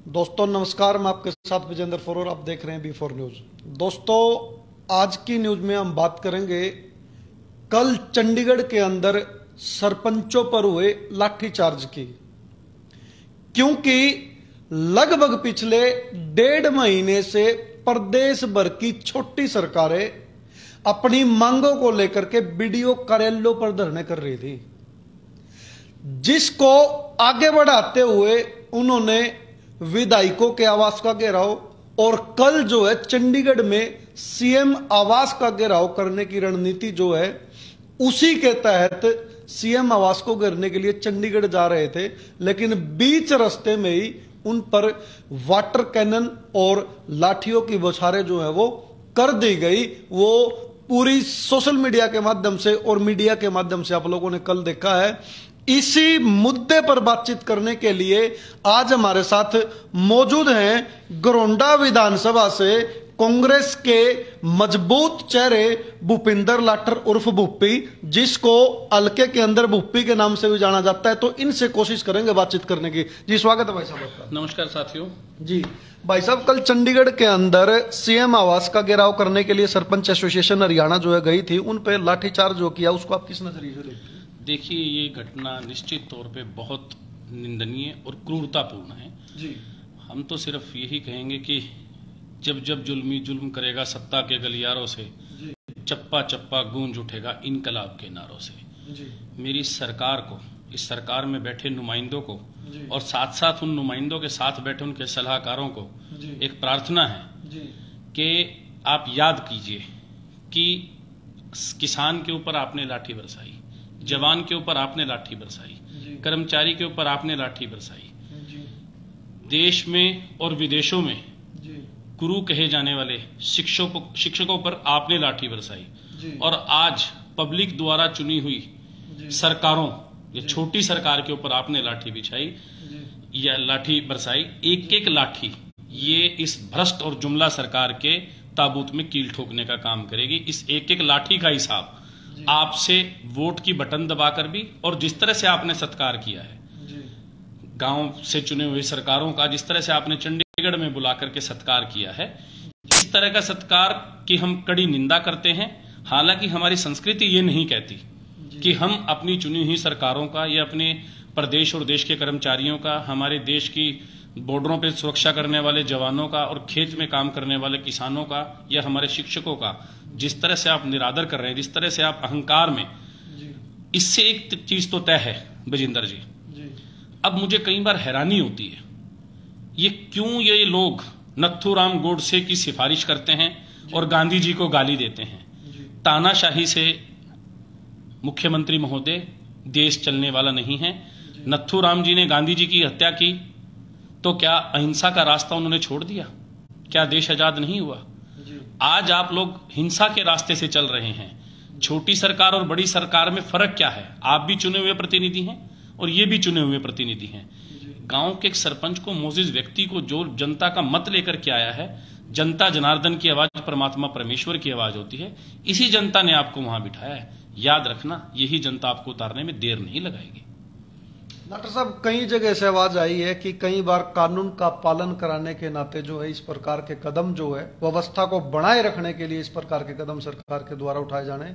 दोस्तों नमस्कार, मैं आपके साथ विजेंद्र फरोर, आप देख रहे हैं B4 न्यूज। दोस्तों आज की न्यूज में हम बात करेंगे कल चंडीगढ़ के अंदर सरपंचों पर हुए लाठीचार्ज की, क्योंकि लगभग पिछले 1.5 महीने से प्रदेश भर की छोटी सरकारें अपनी मांगों को लेकर के बीडीओ कार्यालयों पर धरने कर रही थी, जिसको आगे बढ़ाते हुए उन्होंने विधायकों के आवास का घेराव और कल जो है चंडीगढ़ में सीएम आवास का घेराव करने की रणनीति जो है, उसी के तहत सीएम आवास को घेरने के लिए चंडीगढ़ जा रहे थे। लेकिन बीच रास्ते में ही उन पर वाटर कैनन और लाठियों की बौछारें जो है वो कर दी गई। वो पूरी सोशल मीडिया के माध्यम से और मीडिया के माध्यम से आप लोगों ने कल देखा है। इसी मुद्दे पर बातचीत करने के लिए आज हमारे साथ मौजूद हैं गरोंडा विधानसभा से कांग्रेस के मजबूत चेहरे भूपिंदर लाठर उर्फ भूपी, जिसको हल्के के अंदर भूपी के नाम से भी जाना जाता है। तो इनसे कोशिश करेंगे बातचीत करने की। जी स्वागत है भाई साहब आपका। नमस्कार साथियों। जी भाई साहब, कल चंडीगढ़ के अंदर सीएम आवास का घेराव करने के लिए सरपंच एसोसिएशन हरियाणा जो है गई थी, उन पे लाठीचार्ज जो किया उसको आप किस नजरिए से देखते हैं? देखिए, ये घटना निश्चित तौर पे बहुत निंदनीय और क्रूरतापूर्ण है जी। हम तो सिर्फ यही कहेंगे कि जब जब जुल्मी जुल्म करेगा सत्ता के गलियारों से, चप्पा चप्पा गूंज उठेगा इनकलाब के नारों से जी। मेरी सरकार को, इस सरकार में बैठे नुमाइंदों को और साथ साथ उन नुमाइंदों के साथ बैठे उनके सलाहकारों को एक प्रार्थना है कि आप याद कीजिए कि किसान के ऊपर आपने लाठी बरसाई, जवान के ऊपर आपने लाठी बरसाई, कर्मचारी के ऊपर आपने लाठी बरसाई, देश में और विदेशों में गुरु कहे जाने वाले शिक्षकों पर आपने लाठी बरसाई, और आज पब्लिक द्वारा चुनी हुई सरकारों या छोटी सरकार के ऊपर आपने लाठी बिछाई या लाठी बरसाई। एक एक लाठी ये इस भ्रष्ट और जुमला सरकार के ताबूत में कील ठोकने का काम करेगी। इस एक एक लाठी का हिसाब आपसे वोट की बटन दबाकर भी, और जिस तरह से आपने सत्कार किया है गांव से चुने हुए सरकारों का, जिस तरह से आपने चंडीगढ़ में बुलाकर के सत्कार किया है, इस तरह का सत्कार की हम कड़ी निंदा करते हैं। हालांकि हमारी संस्कृति ये नहीं कहती कि हम अपनी चुनी हुई सरकारों का या अपने प्रदेश और देश के कर्मचारियों का, हमारे देश की बॉर्डरों पर सुरक्षा करने वाले जवानों का और खेत में काम करने वाले किसानों का या हमारे शिक्षकों का जिस तरह से आप निरादर कर रहे हैं, जिस तरह से आप अहंकार में, इससे एक चीज तो तय है विजेंद्र जी। अब मुझे कई बार हैरानी होती है, ये क्यों ये लोग नथुराम गोडसे की सिफारिश करते हैं और गांधी जी को गाली देते हैं। तानाशाही से मुख्यमंत्री महोदय देश चलने वाला नहीं है। नथुराम जी ने गांधी जी की हत्या की तो क्या अहिंसा का रास्ता उन्होंने छोड़ दिया? क्या देश आजाद नहीं हुआ? आज आप लोग हिंसा के रास्ते से चल रहे हैं। छोटी सरकार और बड़ी सरकार में फर्क क्या है? आप भी चुने हुए प्रतिनिधि हैं और ये भी चुने हुए प्रतिनिधि हैं। गांव के एक सरपंच को, मोजिज व्यक्ति को, जो जनता का मत लेकर के आया है, जनता जनार्दन की आवाज परमात्मा परमेश्वर की आवाज होती है, इसी जनता ने आपको वहां बिठाया है। याद रखना, यही जनता आपको उतारने में देर नहीं लगाएगी। डॉक्टर साहब, कई जगह से आवाज आई है कि कई बार कानून का पालन कराने के नाते जो है इस प्रकार के कदम जो है, व्यवस्था को बनाए रखने के लिए इस प्रकार के कदम सरकार के द्वारा उठाए जाने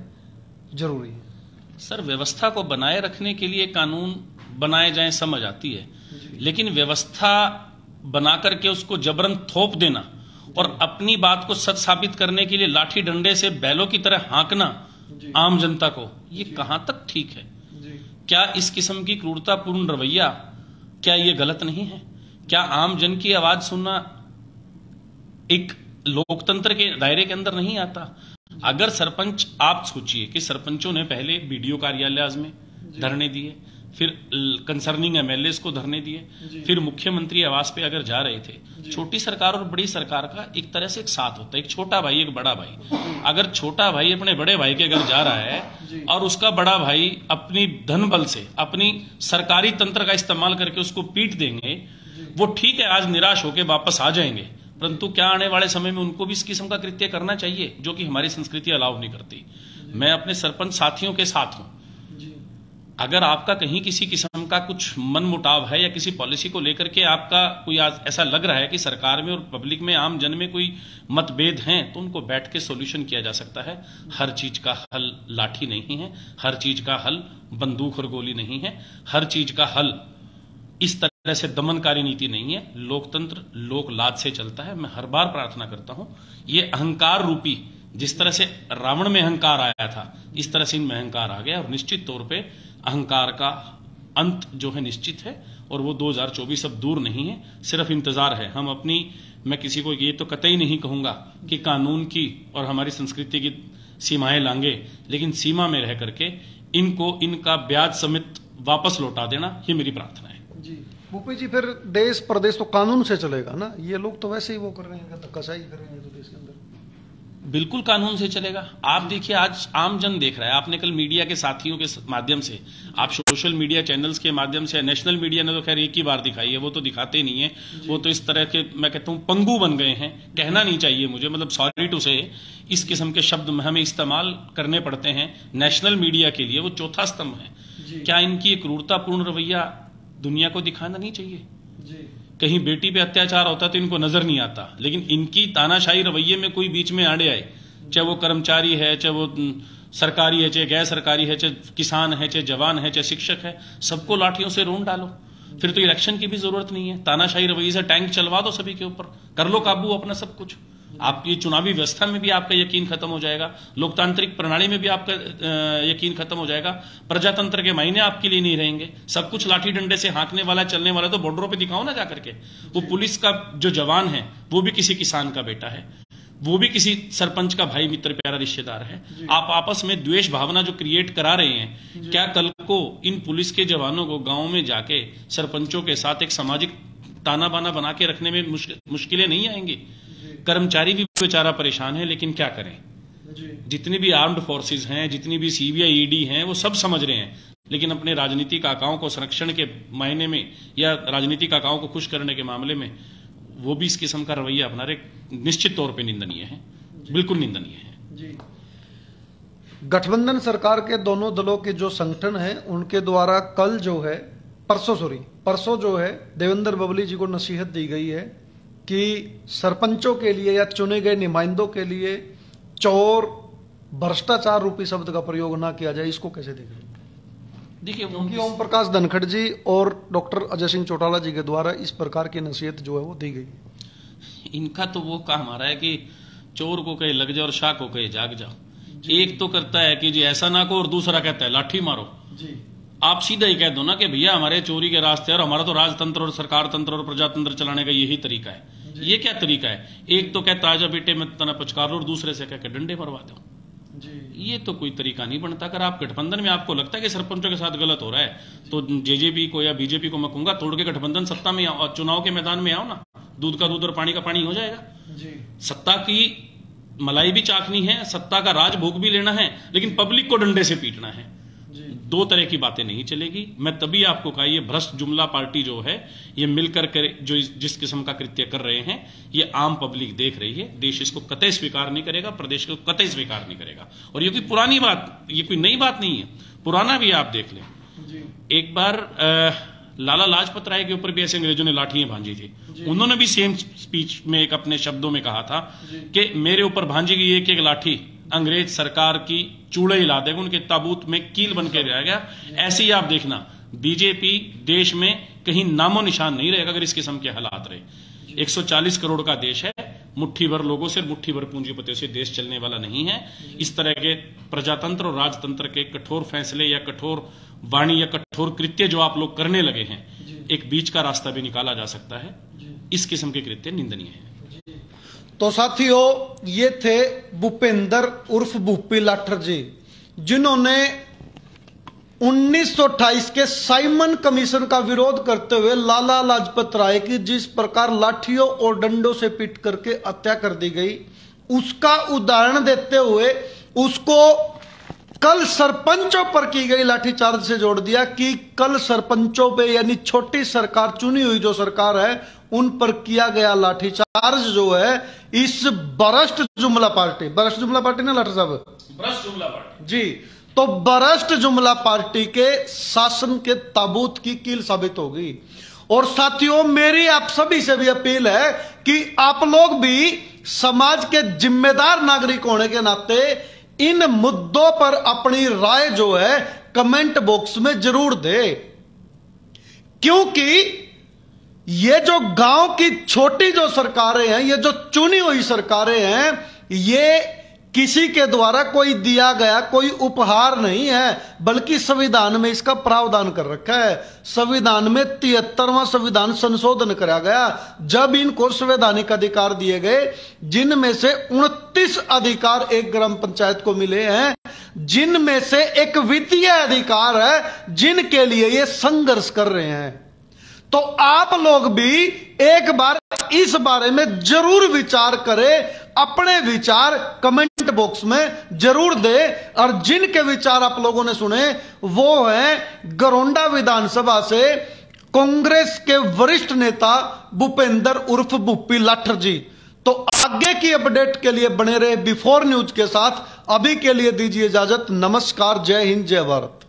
जरूरी है। सर, व्यवस्था को बनाए रखने के लिए कानून बनाए जाए समझ आती है, लेकिन व्यवस्था बना करके उसको जबरन थोप देना और अपनी बात को सच साबित करने के लिए लाठी डंडे से बैलों की तरह हाँकना आम जनता को, ये कहां तक ठीक है? क्या इस किस्म की क्रूरतापूर्ण रवैया, क्या ये गलत नहीं है? क्या आम जन की आवाज सुनना एक लोकतंत्र के दायरे के अंदर नहीं आता? अगर सरपंच, आप सोचिए कि सरपंचों ने पहले बीडीओ कार्यालय में धरने दिए, फिर कंसर्निंग एमएलएस को धरने दिए, फिर मुख्यमंत्री आवास पे अगर जा रहे थे। छोटी सरकार और बड़ी सरकार का एक तरह से एक साथ होता है, एक छोटा भाई एक बड़ा भाई। अगर छोटा भाई अपने बड़े भाई के घर जा रहा है और उसका बड़ा भाई अपनी धन बल से, अपनी सरकारी तंत्र का इस्तेमाल करके उसको पीट देंगे, वो ठीक है, आज निराश होकर वापस आ जाएंगे, परंतु क्या आने वाले समय में उनको भी इस किस्म का कृत्य करना चाहिए, जो कि हमारी संस्कृति अलाउ नहीं करती। मैं अपने सरपंच साथियों के साथ हूं। अगर आपका कहीं किसी किस्म का कुछ मन मुटाव है या किसी पॉलिसी को लेकर के आपका कोई ऐसा लग रहा है कि सरकार में और पब्लिक में, आम जन में कोई मतभेद हैं, तो उनको बैठ के सॉल्यूशन किया जा सकता है। हर चीज का हल लाठी नहीं है, हर चीज का हल बंदूक और गोली नहीं है, हर चीज का हल इस तरह से दमनकारी नीति नहीं है। लोकतंत्र लोक लाज से चलता है। मैं हर बार प्रार्थना करता हूं, ये अहंकार रूपी, जिस तरह से रावण में अहंकार आया था, इस तरह से इनमें अहंकार आ गया और निश्चित तौर पे अहंकार का अंत जो है निश्चित है और वो 2024 अब दूर नहीं है, सिर्फ इंतजार है। हम अपनी, मैं किसी को ये तो कतई नहीं कहूंगा कि कानून की और हमारी संस्कृति की सीमाएं लांगे, लेकिन सीमा में रह करके इनको इनका ब्याज समेत वापस लौटा देना, ये मेरी प्रार्थना है। जी भूपी जी, फिर देश प्रदेश तो कानून से चलेगा ना? ये लोग तो वैसे ही वो कर रहे हैं, धक्काशाही कर रहे हैं तो देश के अंदर। बिल्कुल कानून से चलेगा। आप देखिए, आज आम जन देख रहा है। आपने कल मीडिया के साथियों के माध्यम से, आप सोशल मीडिया चैनल्स के माध्यम से, नेशनल मीडिया ने तो खैर एक ही बार दिखाई है, वो तो दिखाते नहीं है, वो तो इस तरह के, मैं कहता हूं, पंगु बन गए हैं। कहना नहीं चाहिए मुझे, मतलब सॉरी टू से, इस किस्म के शब्द हमें इस्तेमाल करने पड़ते हैं। नेशनल मीडिया के लिए वो चौथा स्तंभ है। क्या इनकी एक क्रूरतापूर्ण रवैया दुनिया को दिखाना नहीं चाहिए? कहीं बेटी पे अत्याचार होता तो इनको नजर नहीं आता, लेकिन इनकी तानाशाही रवैये में कोई बीच में आड़े आए, चाहे वो कर्मचारी है, चाहे वो सरकारी है, चाहे गैर सरकारी है, चाहे किसान है, चाहे जवान है, चाहे शिक्षक है, सबको लाठियों से रोन डालो। फिर तो इलेक्शन की भी जरूरत नहीं है। तानाशाही रवैये से टैंक चलवा दो सभी के ऊपर, कर लो काबू अपना सब कुछ। आपकी चुनावी व्यवस्था में भी आपका यकीन खत्म हो जाएगा, लोकतांत्रिक प्रणाली में भी आपका यकीन खत्म हो जाएगा, प्रजातंत्र के मायने आपके लिए नहीं रहेंगे। सब कुछ लाठी डंडे से हाँकने वाला, चलने वाला तो बॉर्डरों पे दिखाओ ना जाकर के। वो पुलिस का जो जवान है वो भी किसी किसान का बेटा है, वो भी किसी सरपंच का भाई मित्र प्यारा रिश्तेदार है। आप आपस में द्वेष भावना जो क्रिएट करा रहे हैं, क्या कल को इन पुलिस के जवानों को गांव में जाके सरपंचों के साथ एक सामाजिक ताना बाना बना के रखने में मुश्किलें नहीं आएंगी? कर्मचारी भी बेचारा परेशान है, लेकिन क्या करें, जितनी भी आर्म्ड फोर्सेस हैं, जितनी भी सीबीआई ईडी हैं, वो सब समझ रहे हैं, लेकिन अपने राजनीतिक आकाओं को संरक्षण के मायने में या राजनीतिक आकाओं को खुश करने के मामले में वो भी इस किस्म का रवैया अपना रहे, निश्चित तौर पे निंदनीय है, बिल्कुल निंदनीय है। जी, गठबंधन सरकार के दोनों दलों के जो संगठन है, उनके द्वारा कल जो है, परसों जो है, देवेंद्र बबली जी को नसीहत दी गई है कि सरपंचों के लिए या चुने गए नुमाइंदों के लिए चोर, भ्रष्टाचार रूपी शब्द का प्रयोग ना किया जाए। इसको कैसे देख रहे हैं? देखिए, उनकी ओम प्रकाश धनखड़ जी और डॉक्टर अजय सिंह चौटाला जी के द्वारा इस प्रकार की नसीहत जो है वो दी गई। इनका तो वो काम आ रहा है कि चोर को कहे लग जाओ और शाह को कहे जाग जाओ। एक तो करता है कि जी ऐसा ना को, और दूसरा कहता है लाठी मारो। जी, आप सीधा ही कह दो ना कि भैया हमारे चोरी के रास्ते और हमारा तो राजतंत्र और सरकार तंत्र और प्रजातंत्र चलाने का यही तरीका है। ये क्या तरीका है? एक तो कहता आजा बेटे मैं तना पचकार लो, और दूसरे से कह के डंडे मरवा दो। ये तो कोई तरीका नहीं बनता। अगर आप गठबंधन में आपको लगता है कि सरपंचों के साथ गलत हो रहा है, तो जेजेपी को या बीजेपी को मैं कहूंगा तोड़ के गठबंधन सत्ता में आओ, चुनाव के मैदान में आओ ना, दूध का दूध और पानी का पानी हो जाएगा। सत्ता की मलाई भी चाखनी है, सत्ता का राज भोग भी लेना है, लेकिन पब्लिक को डंडे से पीटना है। दो तरह की बातें नहीं चलेगी। मैं तभी आपको कहा, ये भ्रष्ट जुमला पार्टी जो है, ये मिलकर जो जिस किस्म का कृत्य कर रहे हैं, ये आम पब्लिक देख रही है। देश इसको कतई स्वीकार नहीं करेगा, प्रदेश को कतई स्वीकार नहीं करेगा। और ये कोई पुरानी बात, ये कोई नई बात नहीं है, पुराना भी आप देख लें। एक बार लाला लाजपत राय के ऊपर भी ऐसे अंग्रेजों ने लाठियां भांजी थी। उन्होंने भी सेम स्पीच में एक अपने शब्दों में कहा था कि मेरे ऊपर भांजी गई एक एक लाठी अंग्रेज सरकार की चूड़े हिला देगा, उनके ताबूत में कील बन के रहेगा। ऐसे ही आप देखना, बीजेपी देश में कहीं नामो निशान नहीं रहेगा अगर इस किस्म के हालात रहे। 140 करोड़ का देश है, मुट्ठी भर लोगों से, मुट्ठी भर पूंजीपतियों से देश चलने वाला नहीं है। इस तरह के प्रजातंत्र और राजतंत्र के कठोर फैसले या कठोर वाणी या कठोर कृत्य जो आप लोग करने लगे हैं, एक बीच का रास्ता भी निकाला जा सकता है। इस किस्म के कृत्य निंदनीय है। तो साथियों, ये थे भूपेंद्र उर्फ भूपी लाठर जी, जिन्होंने 1928 के साइमन कमीशन का विरोध करते हुए लाला लाजपत राय की जिस प्रकार लाठियों और डंडों से पीट करके हत्या कर दी गई, उसका उदाहरण देते हुए उसको कल सरपंचों पर की गई लाठीचार्ज से जोड़ दिया कि कल सरपंचों पे, यानी छोटी सरकार, चुनी हुई जो सरकार है, उन पर किया गया लाठीचार्ज जो है इस भ्रष्ट जुमला पार्टी ना लाठर साहब, भ्रष्ट जुमला पार्टी जी, तो भ्रष्ट जुमला पार्टी के शासन के ताबूत की कील साबित होगी। और साथियों, मेरी आप सभी से भी अपील है कि आप लोग भी समाज के जिम्मेदार नागरिक होने के नाते इन मुद्दों पर अपनी राय जो है कमेंट बॉक्स में जरूर दे, क्योंकि ये जो गांव की छोटी जो सरकारें हैं, ये जो चुनी हुई सरकारें हैं, ये किसी के द्वारा कोई दिया गया कोई उपहार नहीं है, बल्कि संविधान में इसका प्रावधान कर रखा है। संविधान में 73वां संविधान संशोधन करा गया, जब इनको संवैधानिक अधिकार दिए गए, जिनमें से 29 अधिकार एक ग्राम पंचायत को मिले हैं, जिनमें से एक वित्तीय अधिकार है जिनके लिए ये संघर्ष कर रहे हैं। तो आप लोग भी एक बार इस बारे में जरूर विचार करें, अपने विचार कमेंट बॉक्स में जरूर दें। और जिनके विचार आप लोगों ने सुने वो है गरोंडा विधानसभा से कांग्रेस के वरिष्ठ नेता भूपेंद्र उर्फ भूपी लाठर जी। तो आगे की अपडेट के लिए बने रहे बिफोर न्यूज के साथ। अभी के लिए दीजिए इजाजत। नमस्कार, जय हिंद, जय भारत।